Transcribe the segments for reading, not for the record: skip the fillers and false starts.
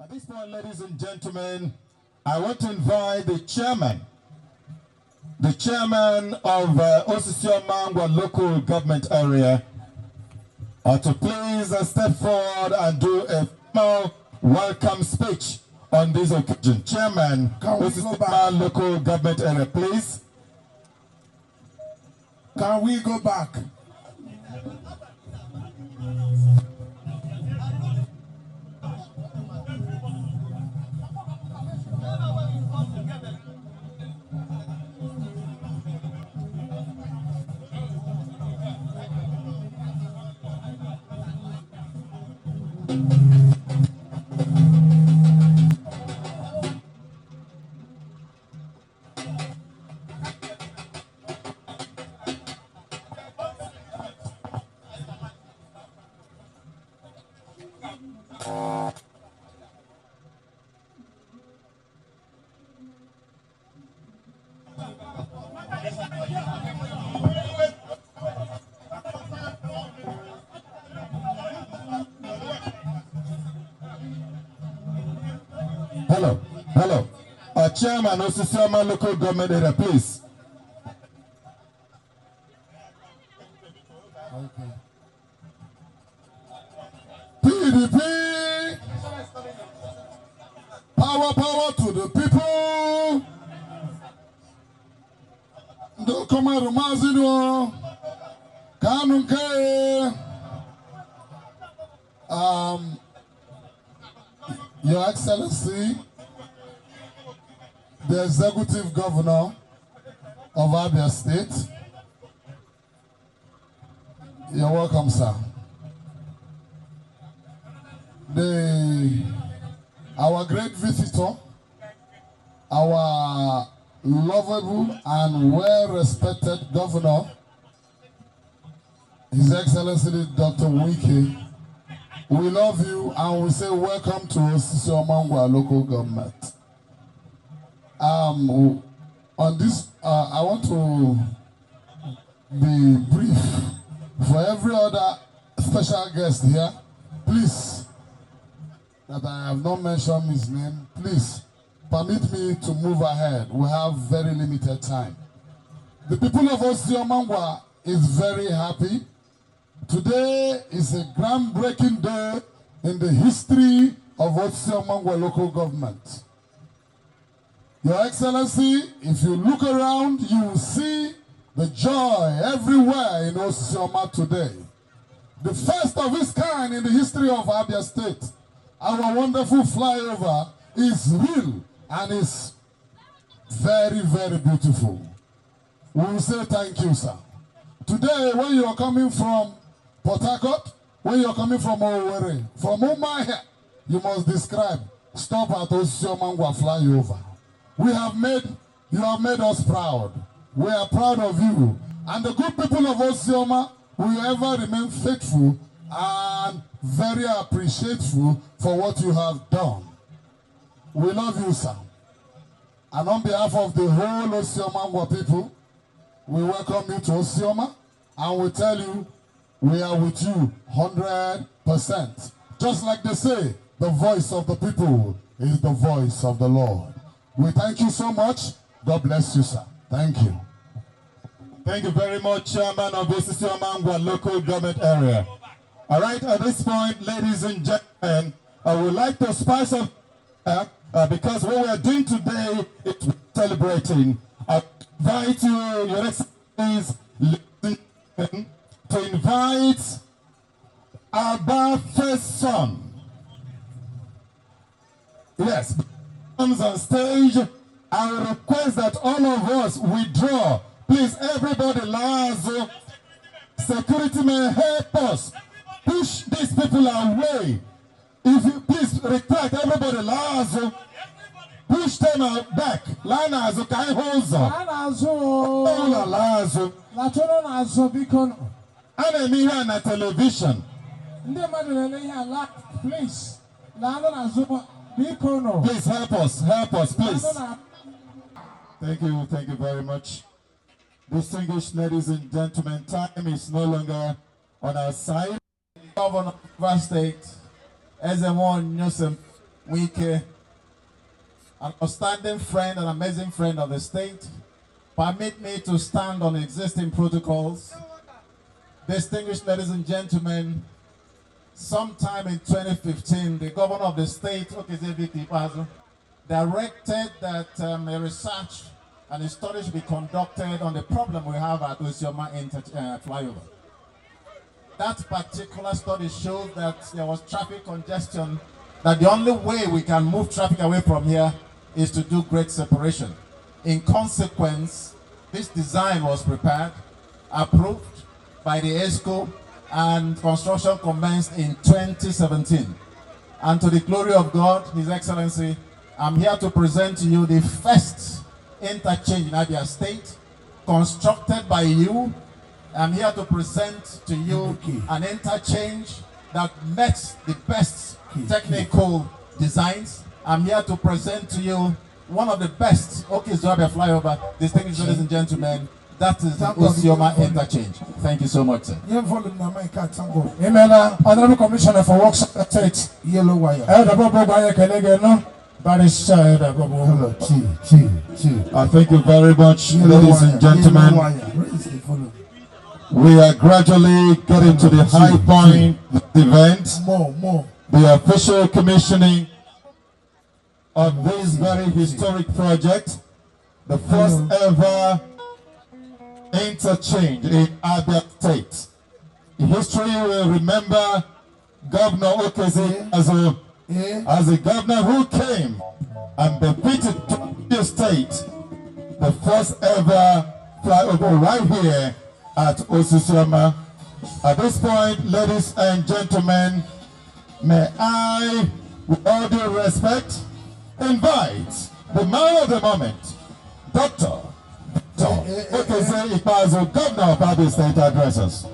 At this point, ladies and gentlemen, I want to invite the chairman of Osisioma local government area to please step forward and do a formal welcome speech on this occasion. Chairman, Osisioma local government area, please. Can we go back? Hello. Chairman, Osisioma local government area, please. Okay. PDP, power to the people. Do koma rumazino, kanunke. Your Excellency, the Executive Governor of Abia State. You're welcome, sir. Our great visitor, our lovable and well-respected governor, His Excellency Dr. Wike. We love you and we say welcome to Osisioma local government. On this, I want to be brief. For every other special guest here, please, that I have not mentioned his name, please permit me to move ahead. We have very limited time. The people of Osisioma is very happy. Today is a groundbreaking day in the history of Osisioma local government. Your Excellency, if you look around, you will see the joy everywhere in Osisioma today. The first of its kind in the history of Abia State. Our wonderful flyover is real and is very, very beautiful. We will say thank you, sir. Today, when you are coming from Port Harcourt, when you are coming from Owerri, from Umuahia, you must describe, stop at Osisioma flyover. You have made us proud. We are proud of you. And the good people of Osisioma will ever remain faithful and very appreciative for what you have done. We love you, sir. And on behalf of the whole Osisioma people, we welcome you to Osisioma and we tell you we are with you 100%. Just like they say, the voice of the people is the voice of the Lord. We thank you so much. God bless you, sir. Thank you. Thank you very much, Chairman of Osisioma local government area. All right, at this point, ladies and gentlemen, I would like to spice up because what we are doing today is celebrating. I invite you, Your Excellencies, to invite our first son. Yes, comes on stage. I will request that all of us withdraw. Please, everybody, Lazo, security may help us push these people away. If you please retract, everybody, Lazo, push them out back. Lazo, kai hozo. Lazo. Lazo, because I'm here on television. Please. Please help us, please. Thank you very much. Distinguished ladies and gentlemen, time is no longer on our side. Governor of Abia State, Ezemon Newsom, Wike, an outstanding friend, an amazing friend of the state. Permit me to stand on existing protocols. Distinguished ladies and gentlemen, sometime in 2015, the governor of the state, Ikpeazu, directed that a research and a study should be conducted on the problem we have at Osisioma Flyover. That particular study showed that there was traffic congestion, that the only way we can move traffic away from here is to do grade separation. In consequence, this design was prepared, approved by the ESCO, and construction commenced in 2017. And to the glory of God, His Excellency, I'm here to present to you the first interchange in Abia State, constructed by you. I'm here to present to you an interchange that met the best technical designs. I'm here to present to you one of the best Ikpeazu flyover. Distinguished ladies and gentlemen, that is the Osisioma interchange. Thank you so much, sir. Amen. Honorable Commissioner for Works State. Yellow wire. Thank you very much, ladies and gentlemen. We are gradually getting to the high point of the event. The official commissioning of this very historic project, the first ever interchange in Abia State. History will remember Governor Ikpeazu as a governor who came and defeated Abia State, the first ever flyover right here at Osisioma. At this point, ladies and gentlemen, may I, with all due respect, invite the man of the moment, Dr. Ikpeazu, Governor of Abia State, addresses.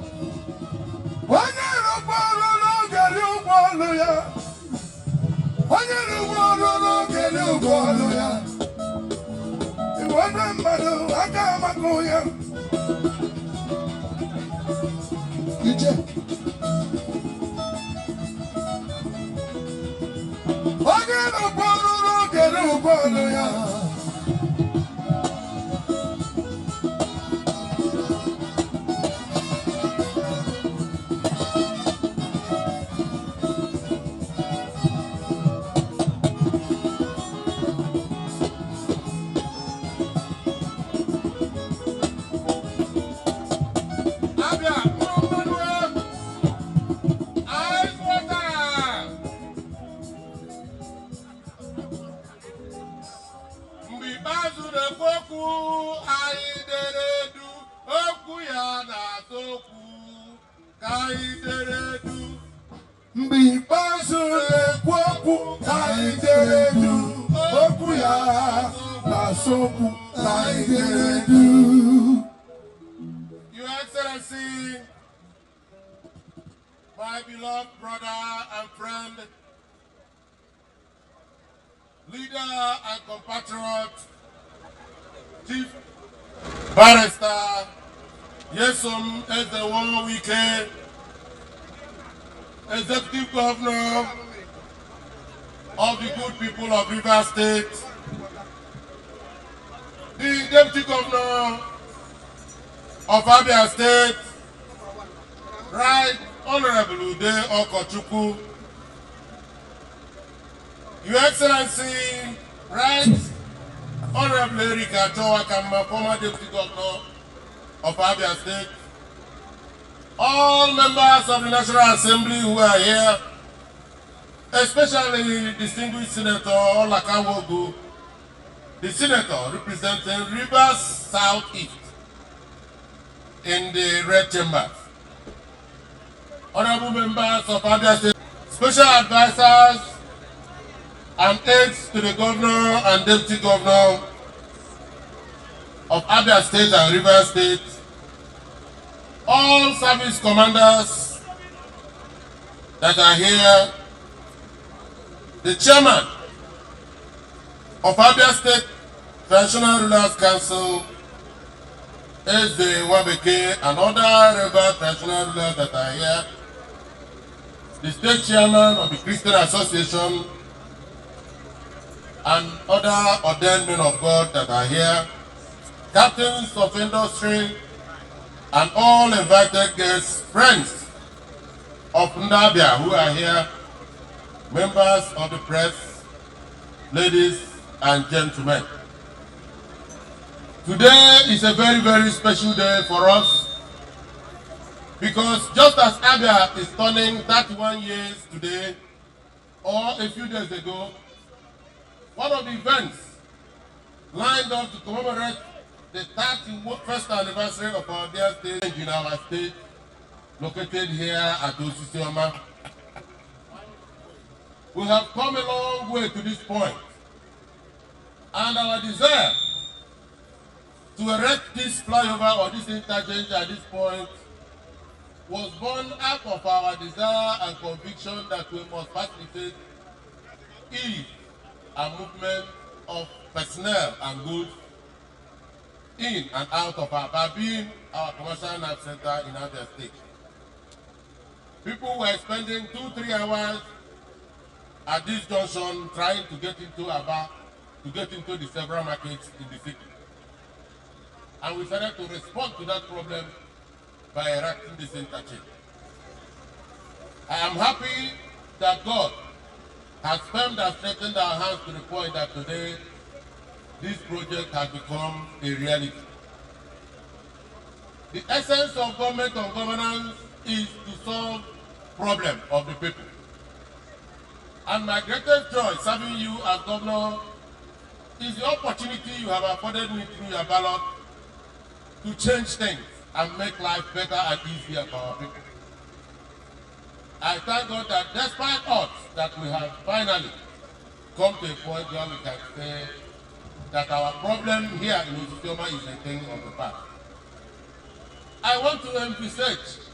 Your Excellency, my beloved brother and friend, leader and compatriot, Chief Barrister Nyesom Wike, Executive Governor of the good people of Abia State, the Deputy Governor of Abia State, Right Honorable Ude Okochukwu, Your Excellency, Right Honorable Erika Chowakama, former Deputy Governor of Abia State, all members of the National Assembly who are here, especially distinguished Senator Olakawogu, the Senator representing Rivers Southeast in the Red Chamber, honorable members of Abia State, special advisors and aides to the Governor and Deputy Governor of Abia State and Rivers State, all service commanders that are here, the chairman of Abia State Traditional Rulers Council, SD Wabeke, and other river traditional rulers that are here, the state chairman of the Christian Association, and other ordained men of God that are here, captains of industry, and all invited guests, friends of Abia who are here, members of the press, ladies and gentlemen. Today is a very, very special day for us because just as Abia is turning 31 years today, or a few days ago, one of the events lined up to commemorate the 31st anniversary of our Abia State in our state, located here at Osisioma. We have come a long way to this point, and our desire to erect this flyover or this interchange at this point was born out of our desire and conviction that we must facilitate ease and movement of personnel and goods in and out of our being our commercial nerve center in Abia State. People were spending 2-3 hours at this junction trying to get into Aba, to get into the several markets in the city. And we started to respond to that problem by erecting this interchange. I am happy that God has firmed and strengthened our hands to the point that today this project has become a reality. The essence of government and governance is to solve problems of the people. And my greatest joy serving you as governor is the opportunity you have afforded me through your ballot to change things and make life better and easier for our people. I thank God that despite odds that we have finally come to a point where we can say that our problem here in Osisioma is a thing of the past. I want to emphasize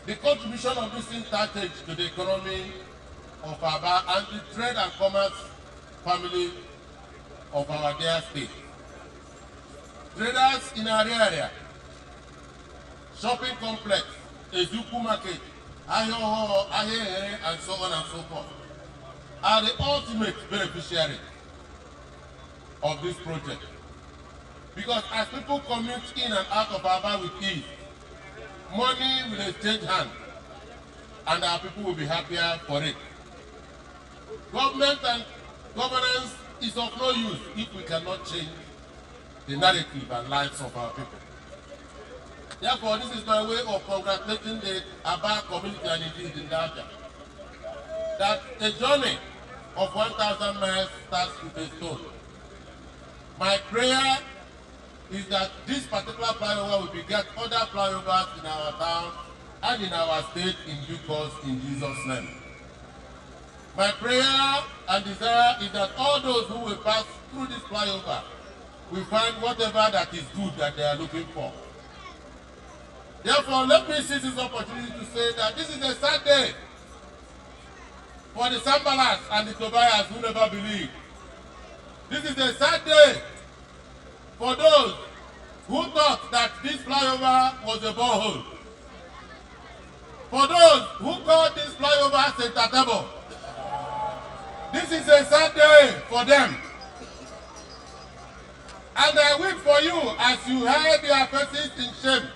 the contribution of this interchange to the economy of Aba and the trade and commerce family of our dear state. Traders in our area, shopping complex, Ezuku market, Ayoho, Ahehere, and so on and so forth, are the ultimate beneficiary of this project. Because as people commute in and out of Aba with ease, money will exchange hands, and our people will be happier for it. Government and governance is of no use if we cannot change the narrative and lives of our people. Therefore, this is my way of congratulating the Aba community and indeed in Abia that a journey of 1,000 miles starts with a stone. My prayer is that this particular flyover will beget other flyovers in our town and in our state in due course in Jesus' name. My prayer and desire is that all those who will pass through this flyover will find whatever that is good that they are looking for. Therefore, let me seize this opportunity to say that this is a sad day for the Sambalas and the Tobias who never believed. This is a sad day for those who thought that this flyover was a borehole. For those who called this flyover Center Table. This is a sad day for them. And I weep for you as you hide their faces in shame.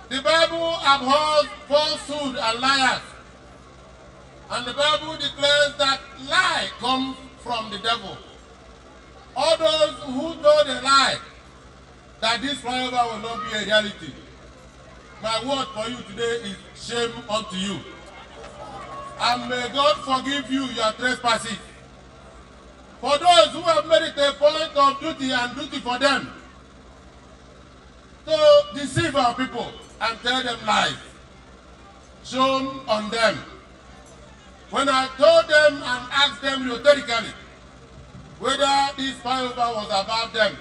The Bible abhors falsehood and liars. And the Bible declares that lie comes from the devil. All those who know the lie, that this flyover will not be a reality. My word for you today is shame unto you. And may God forgive you your trespasses. For those who have made it a point of duty and duty for them to deceive our people and tell them lies, shame on them. When I told them and asked them rhetorically whether this flyover was about them,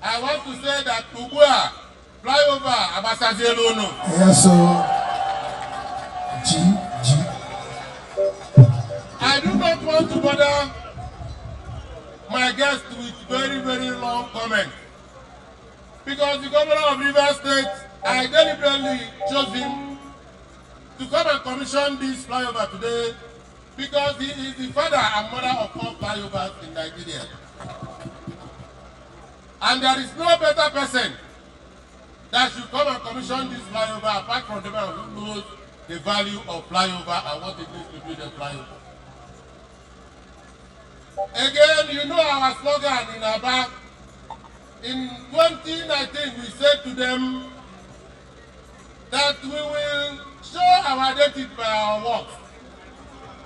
I want to say that Ubua flyover Abasazelono. Yes, sir. I do not want to bother my guest with very, very long comments. Because the governor of River State, I deliberately chose him to come and commission this flyover today because he is the father and mother of all flyovers in Nigeria. And there is no better person that should come and commission this flyover apart from the man who knows the value of flyover and what it means to build a flyover. Again, you know our slogan in Abia. In 2019, we said to them that we will show our identity by our work.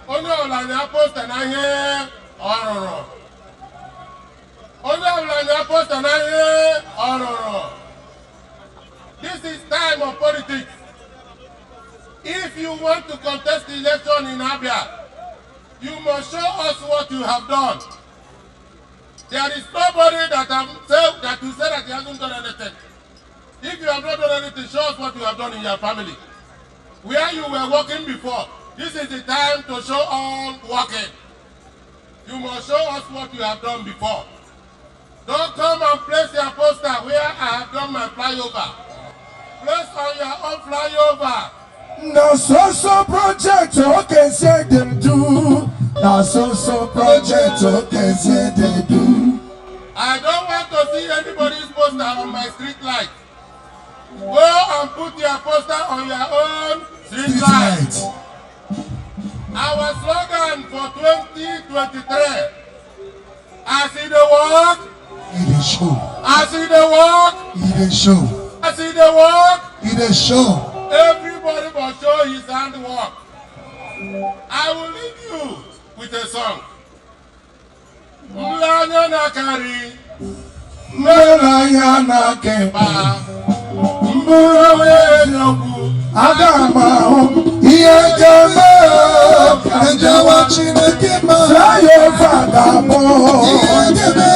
Only Olanya post and I hear Ororo. Only Olanya post and I hear Ororo. This is time of politics. If you want to contest the election in Abia, you must show us what you have done. There is nobody that will say that he hasn't done anything. If you have not done anything, show us what you have done in your family. Where you were working before, this is the time to show all working. You must show us what you have done before. Don't come and place your poster where I have done my flyover. Place on your own flyover. Now so project, okay, say them do. Now so project, okay, say they do. I don't want to see anybody's poster on my street light. Go and put your poster on your own street light. Our slogan for 2023, I see the work, It is show. I see the work, It is show. I see the work. It is show. Everybody must show his handwork. I will leave you with a song. Mlanya nakari, Melanya na kemba. mburawe nyoku, Adama, iye kemba. Njawa Chineke ma. Sayo fadamo. Iye kemba.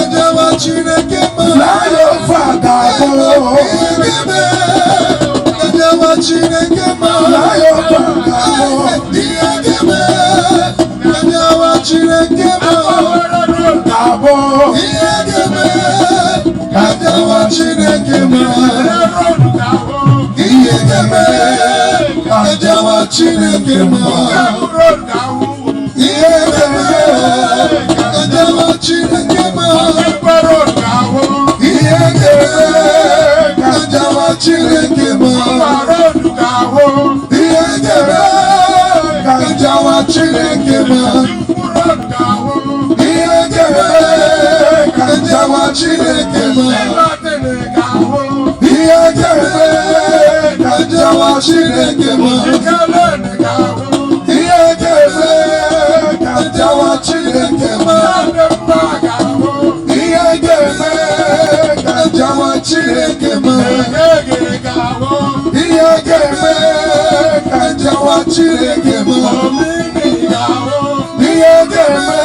Njawa Chineke ma. Sayo fadamo. Iye kemba. Njawa Chineke ma. Sayo fadamo. Iye kemba. Njawa Chineke ma. Dabo. Iye kemba. Njawa Chineke ma. Iye kemba. Njawa Chineke ma. Iye kemba. Njawa Chineke ma. Iye kemba. Njawa Chineke ma. Iye kemba. Njawa Chineke ma. Iye kemba. Njawa Chineke ma. Iye kemba. Njawa Chineke ma. Iye kemba. Njawa Chineke ma. Iye kemba. Njawa Chineke ma. Iye kemba. Njawa Chineke ma. Iye kemba.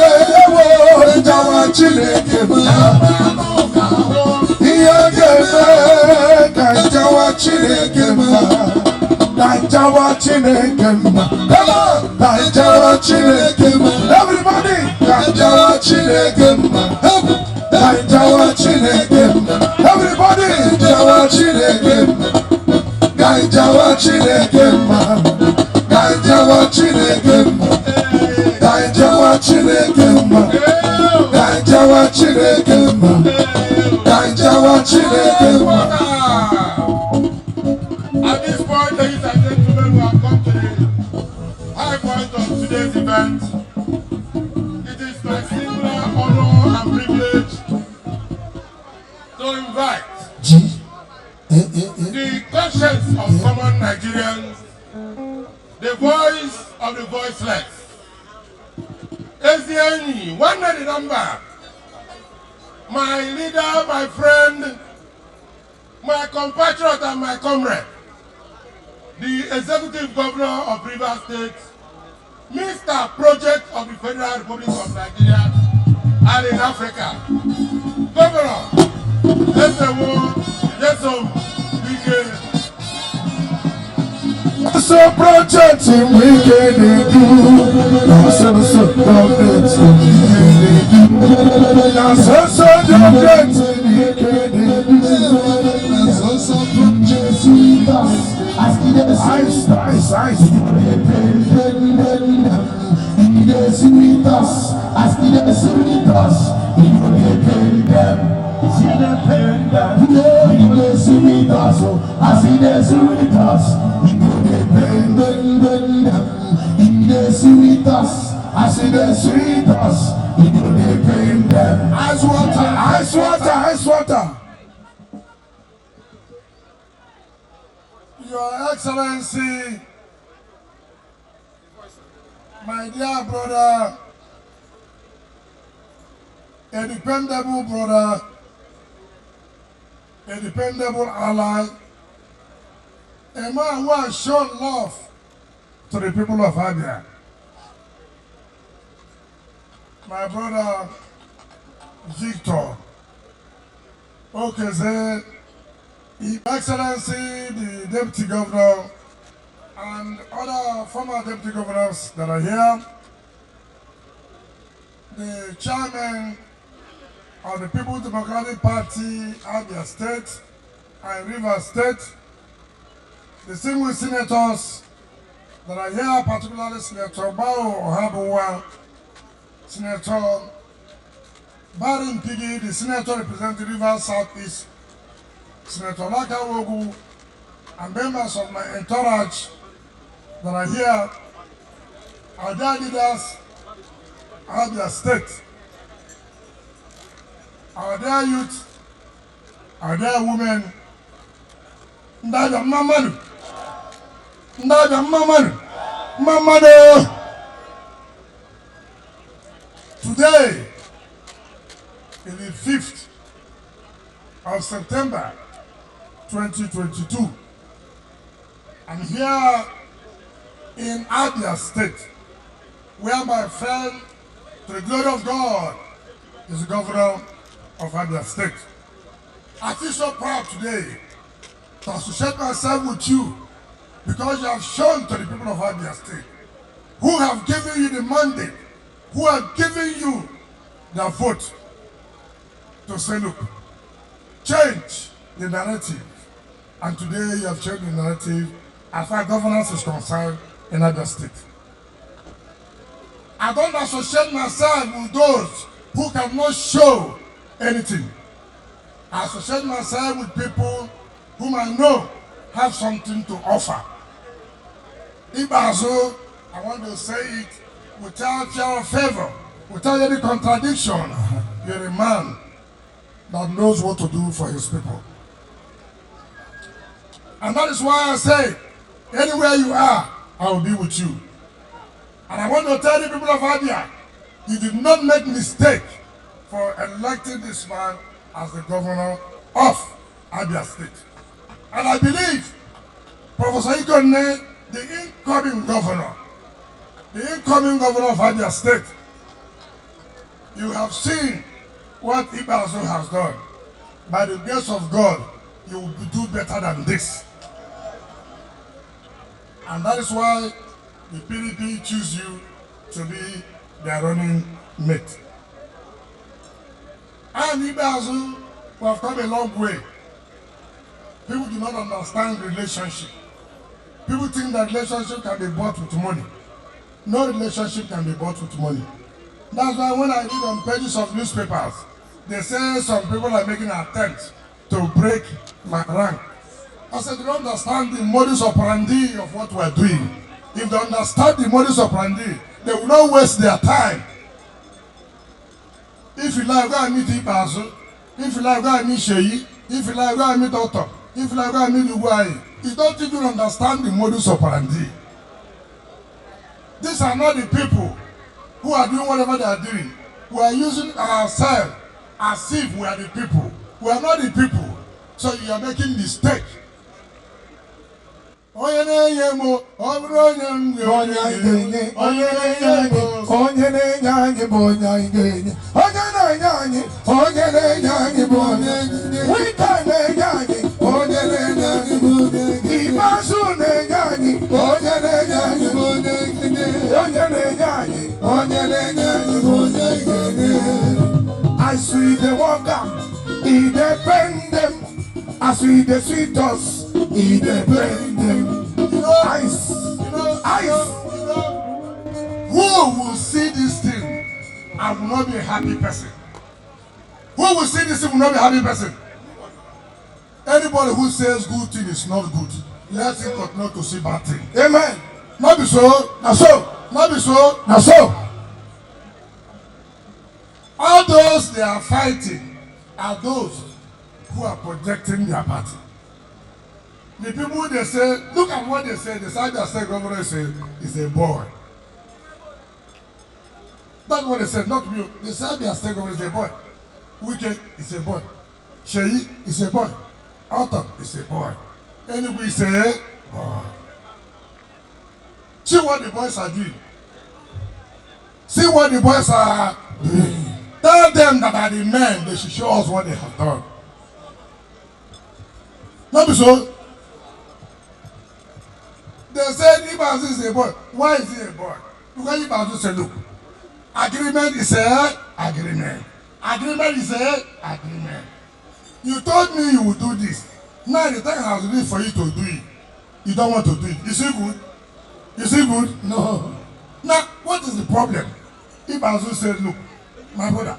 Njawa Chineke ma. Iye kemba. Njawa Chineke ma. Njawa Chineke ma. Come on, Njawa Chineke ma. Everybody, Njawa Chineke ma. Njawa Chineke ma. Everybody, Njawa Chineke ma. Njawa Chineke ma. Njawa Chineke ma. Njawa Chineke ma. Njawa Chineke ma. Njawa Chineke ma. At this point, ladies and gentlemen, we have come to the high point of today's event. It is my singular honor and privilege to invite the conscience of common Nigerians, the voice of the voiceless. Ezieni, one the number, my leader, my friend, my compatriot and my comrade, the executive governor of Abia State, Mr. Project of the Federal Republic of Nigeria and in Africa. Governor, yes, So project we can do. So project we can do. So project we can do. So project we can do. Ice. dey sweet us, as he dey sweet us, he go dey pain them. He dey pain them. He dey sweet us, as he dey sweet us, he go dey pain them. He dey sweet us, as he dey sweet us, he go dey pain them. Ice water, ice water, ice water. Your Excellency, my dear brother, a dependable brother, a dependable ally, a man who has shown love to the people of Abia. My brother Victor Okeze, His Excellency, the Deputy Governor, and other former Deputy Governors that are here, the Chairman of the People's Democratic Party, Abia State and River State, the single senators that are here, particularly Senator Bao Ohabuwa, Senator Barin Pigi, the Senator representing River Southeast, Senator Lakawogu, and members of my entourage that are here, our dear leaders, Abia State, our dear youth, our dear women, Ndaja Mamanu, Ndaja Mamanu, Mamanu. Today is the 5th of September 2022. I'm here in Abia State, where my friend, to the glory of God, is the governor of Abia State. I feel so proud today to associate myself with you because you have shown to the people of Abia State, who have given you the mandate, who have given you their vote, to say, look, change the narrative. And today you have changed the narrative as far as governance is concerned in Abia State. I don't associate myself with those who cannot show anything. I associate myself with people whom I know have something to offer. Ikpeazu, I want to say it without your favor, without any contradiction. You're a man that knows what to do for his people. And that is why I say, anywhere you are, I will be with you. And I want to tell the people of Abia, you did not make mistake for electing this man as the governor of Abia State. And I believe Professor Ikone, the incoming governor of Abia State, you have seen what Ikpeazu has done. By the grace of God, you will do better than this. And that is why the PDP choose you to be their running mate. And Ikpeazu, we have come a long way. People do not understand relationship. People think that relationship can be bought with money. No relationship can be bought with money. That's why when I read on pages of newspapers, they say some people are making an attempt to break my rank. I said, they don't understand the modus operandi of what we're doing. If they understand the modus operandi, they will not waste their time. If you like, go and meet Ikpeazu. If you like, go and meet Sheyi. If you like, go and meet Otto. If you like, go and meet Uguayi. You don't even understand the modus operandi. These are not the people who are doing whatever they are doing. We are using ourselves as if we are the people. We are not the people. So you are making mistake. I see the wonder, he depend them. As we the sweet us, he depend them. Ice, ice. Who Who will see this thing and will not be a happy person? Who will see this thing will not be a happy person? Anybody who says good thing is not good, let him continue to see bad thing. Amen. Not be so, not so. Not be so, not so. All those they are fighting are those who are projecting their party. The people they say, look at what they say. The Abia State governor said is a boy. That's what they said, not me. The Abia State governor is a boy. Wike is a boy. Sheyi is a boy. Autumn is a boy. Anybody say boy. See what the boys are doing. See what the boys are doing. Tell them that are the men, they should show us what they have done. Not so. They said Ikpeazu is a boy. Why is he a boy? Because Ikpeazu said, look, agreement is a agreement. Agreement is a agreement. You told me you would do this. Now the time has been for you to do it. You don't want to do it. Is it good? Is it good? No. Now, what is the problem? Ikpeazu said, look, my brother,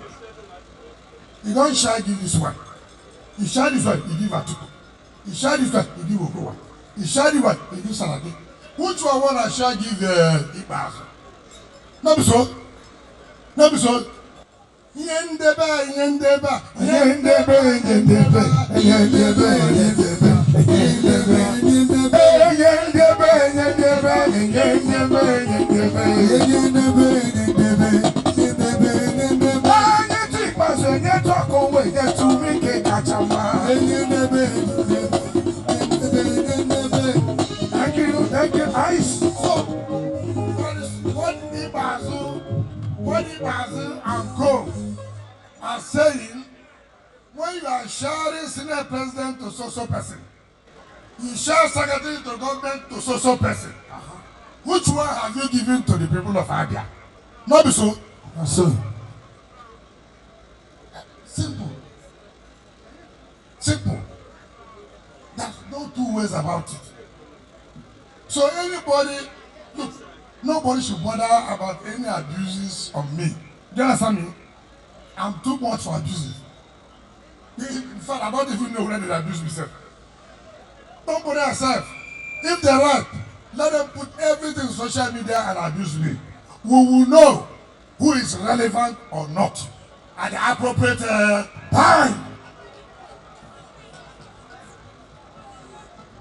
you don't shall give this one. You shall this one, you give Atuku. You shall this one, you give Okowa. You shall this one, you give Salade. Which one I shall give Ikpeazu? Not be so. Not be so. Yendeba, yendeba, yendeba, yendeba, yendeba, yendeba, yendeba, yendeba, yendeba, yendeba, yendeba, yendeba. Thank you, Ice. So, what Ikpeazu and Co are saying, when you are sharing senior president to so person, you share secretary to government to so person. Which one have you given to the people of Abia? Not be so. So. Simple. Simple. There's no two ways about it. So anybody, look, nobody should bother about any abuses of me. Do you understand me? I'm too much for abuses. In fact, I don't even know whether they abuse myself. Don't bother yourself. If they're right, let them put everything in social media and abuse me. We will know who is relevant or not at the appropriate time.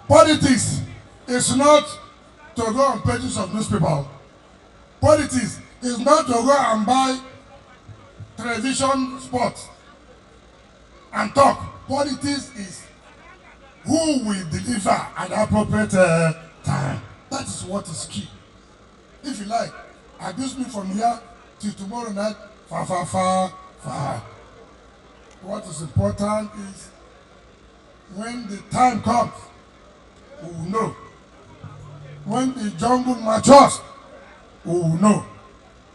Politics is not to go on pages of newspaper. Politics is not to go and buy television spots and talk. Politics is who will deliver at the appropriate time. That is what is key. If you like, abuse me from here till tomorrow night, far. What is important is when the time comes, we will know. When the jungle matures, we will know.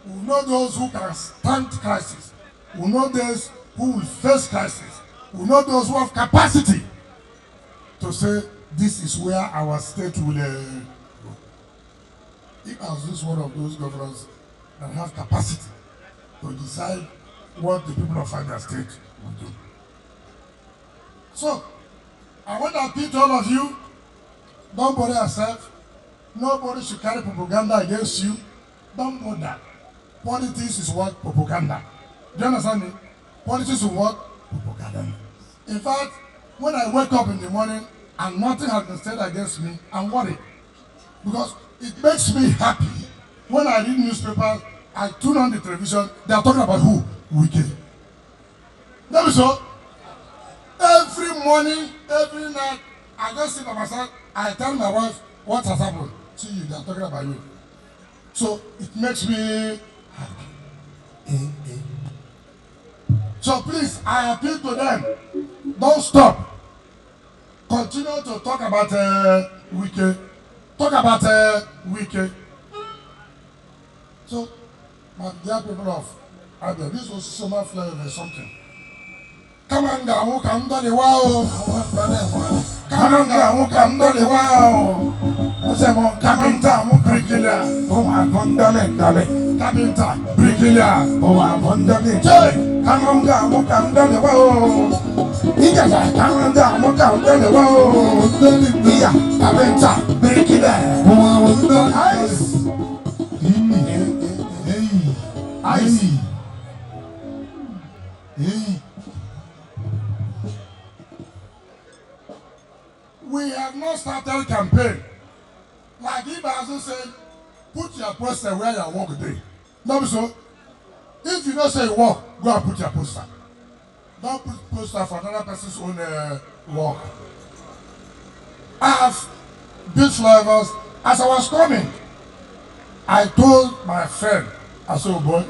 We will know those who can stand crisis. We will know those who will face crisis. We will know those who have capacity to say, this is where our state will go. Ikpeazu is one of those governors that have capacity to decide what the people of Abia State will do. So, I want to appeal to all of you, don't bother yourself. Nobody should carry propaganda against you. Don't bother. Politics is what? Propaganda. Do you understand me? Politics is what? Propaganda. In fact, when I wake up in the morning and nothing has been said against me, I'm worried. Because it makes me happy. When I read newspapers, I tune on the television, they are talking about who? Wike. That is so. Every morning, every night, I just sit by myself, I tell my wife what has happened. See you, they are talking about you. So it makes me happy. So please, I appeal to them. Don't stop. Continue to talk about Wike. Talk about Wike. So, my dear people of Abia, this was Osisioma Flyover something. Come on, go, come to the wow. Come on, go, come to the wow. Come on, bricklayer, oh I fundamental, carpenter, bricklayer, oh I fundamental. Come on down, walk down the road. Come on down, walk down the road. Yeah, carpenter, bricklayer, oh I ice. We have not started campaign. Like Ikpeazu said, put your poster where you walk today. No, so if you don't say you walk, go and put your poster. Don't put poster for another person's own walk. I have built flyovers. As I was coming, I told my friend, I said, oh boy,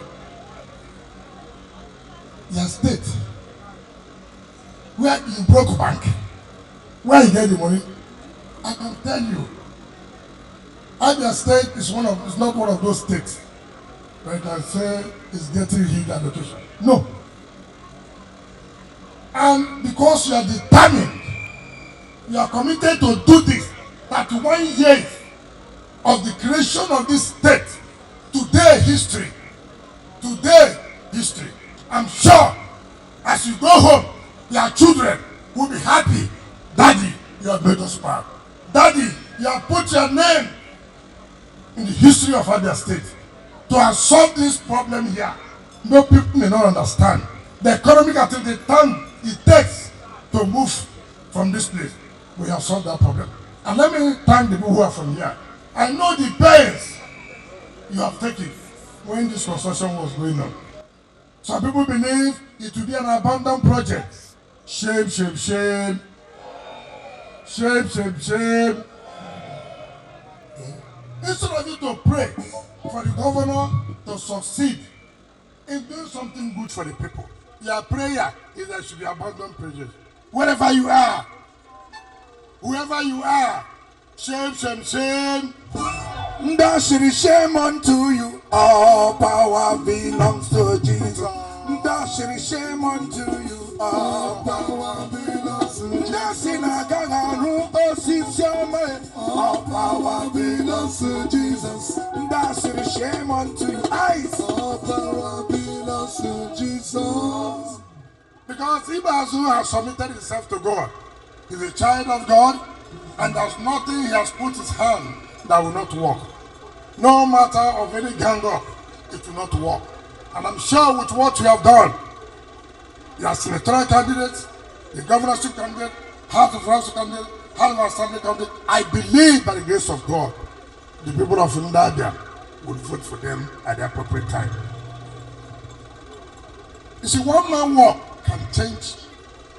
your state, where you broke bank, where you get the money, I can tell you, Abia State is not one of those states where you can say it's getting huge allocation. No. And because you are determined, you are committed to do this, 31 years of the creation of this state, today history, I'm sure as you go home, your children will be happy. Daddy, you have made us proud. Daddy, you have put your name in the history of Abia State to have solved this problem here. No people may not understand the economic activity time it takes to move from this place. We have solved that problem. And let me thank the people who are from here. I know the pains you have taken when this construction was going on. Some people believe it will be an abandoned project. Shame, shame, shame. Shame, shame, shame. Instead of you to pray for the governor to succeed in doing something good for the people, your prayer is that it should be abandoned project. Wherever you are, whoever you are, shame, shame, shame. That should be shame unto you. All power belongs to Jesus. That should be shame unto you. All power belongs to Jesus. All power belongs to Jesus. That should be shame unto you. All power belongs to Jesus. Because Ikpeazu has submitted himself to God. He's a child of God, and there's nothing he has put his hand that will not work. No matter of any gang up, it will not work. And I'm sure with what you have done, your senatorial candidate, the governorship candidate, House of Council candidate, House of Assembly candidate, I believe by the grace of God, the people of Abia will vote for them at the appropriate time. You see, one man work can change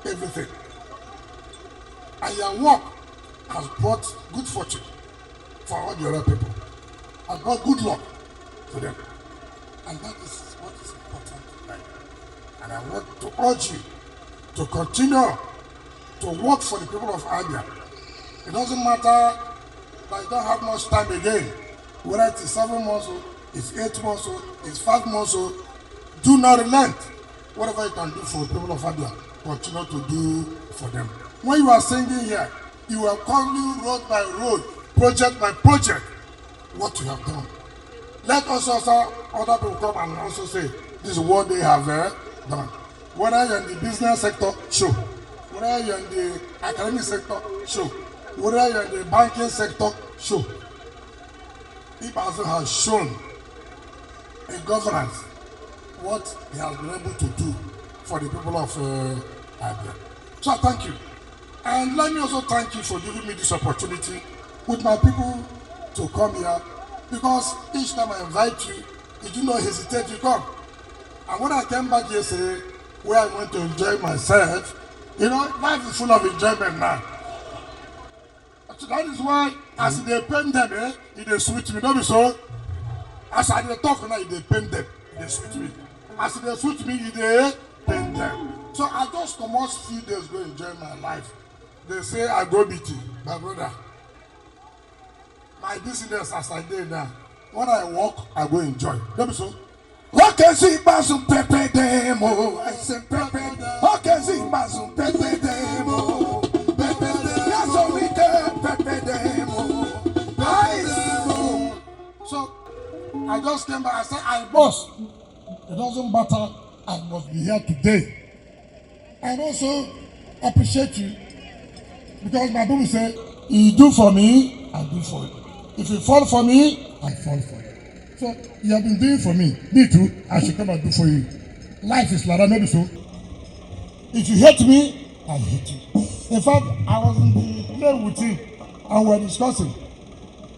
everything. And your work has brought good fortune for all the other people. Has brought good luck to them. And that is what is important tonight. And I want to urge you to continue to work for the people of Abia. It doesn't matter that you don't have much time again. Whether it is 7 months or it's 8 months or it's 5 months or do not relent. Whatever you can do for the people of Abia, continue to do for them. When you are singing here, you are calling road by road, project by project, what you have done. Let us also, other people come and also say, this is what they have done. Whether you're in the business sector, show. Whether you're in the academic sector, show. Whether you're in the banking sector, show. Ikpeazu has shown in governance what he has been able to do for the people of Abia. So I thank you. And let me also thank you for giving me this opportunity with my people to come here, because each time I invite you, you do not hesitate to come. And when I came back yesterday, where I went to enjoy myself, you know, life is full of enjoyment now. So that is why, as they paint them, it is sweet to me. Don't be so. As I talk now, they paint them, it is sweet to me. As they sweet me, they paint them. So I just come out few days go enjoy my life. They say I go BT, my brother. My business as I did now. When I walk, I go enjoy. Let me so. Okay, see Ikpeazu pepe demo. I say pepe demo. Okay, see Ikpeazu pepe demo. Pepe demo. Yes, so we can pepe demo. Nice. I just came back. I said, boss, it doesn't matter. I must be here today. I also appreciate you because my Bible said, you do for me, I do for you. If you fall for me, I fall for you. So you have been doing for me. Me too, I should come and do for you. Life is like that, maybe so. If you hate me, I hate you. In fact, I was in the plane with him and we were discussing.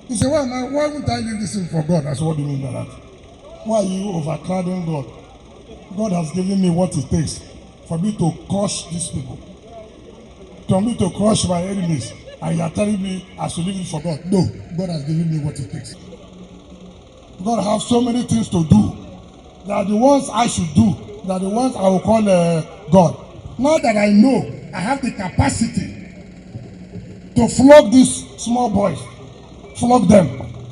He said, why won't I leave this thing for God? I said, what do you mean by that? Why are you overcrowding God? God has given me what it takes for me to crush these people. For me to crush my enemies. And you are telling me I should leave it for God. No, God has given me what it takes. God has so many things to do. They are the ones I should do. They are the ones I will call God. Now that I know I have the capacity to flog these small boys, flog them.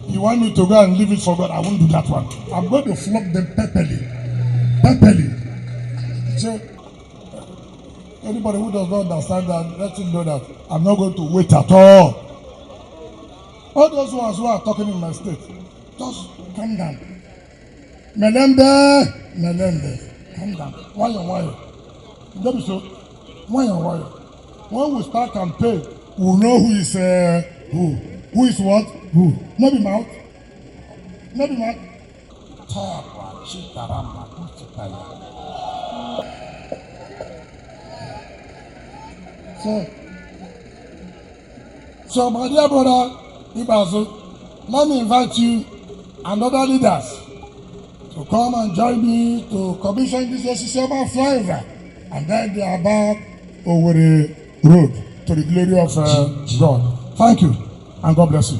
You want me to go and leave it for God? I won't do that one. I'm going to flog them pepperly. So, anybody who does not understand that, let him know that I'm not going to wait at all. All those ones who are talking in my state, just calm down. Melembe, calm down. Why? Don't be so. Why? When we start campaign, we'll know who is who. Who is what? Who? Not be mouth. So my dear brother Ikpeazu, let me invite you and other leaders to come and join me to commission this Osisioma Flyover, and then they are back over the road to the glory of God. Thank you, and God bless you.